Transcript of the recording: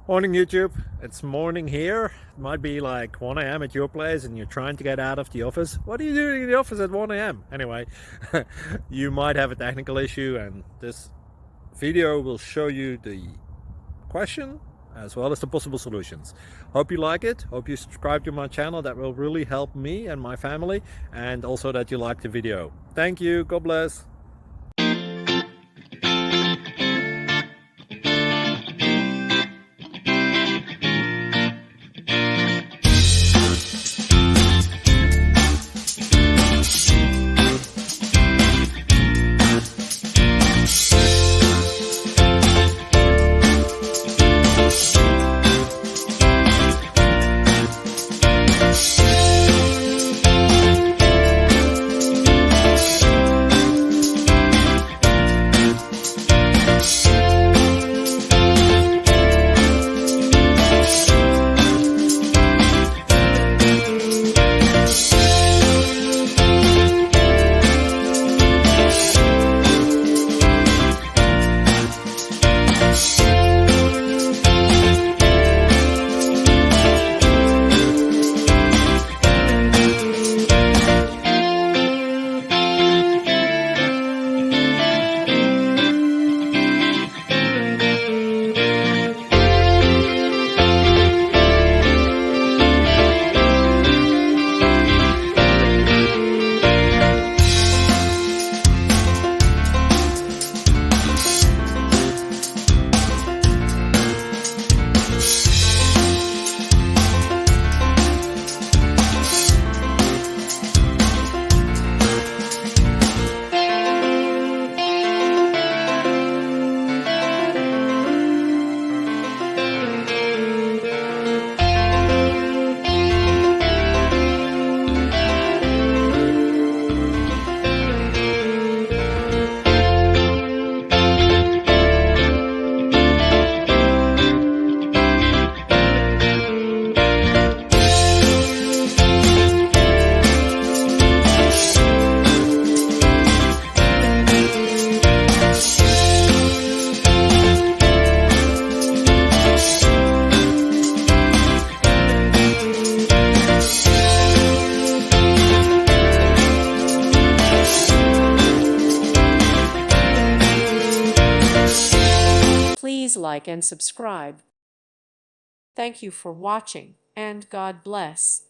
Morning YouTube, it's morning here. It might be like 1 a.m. at your place and you're trying to get out of the office. What are you doing in the office at 1 a.m.? Anyway, you might have a technical issue and this video will show you the question as well as the possible solutions. Hope you like it, hope you subscribe to my channel. That will really help me and my family, and also that you like the video. Thank you, God bless. Please like and subscribe. Thank you for watching, and God bless.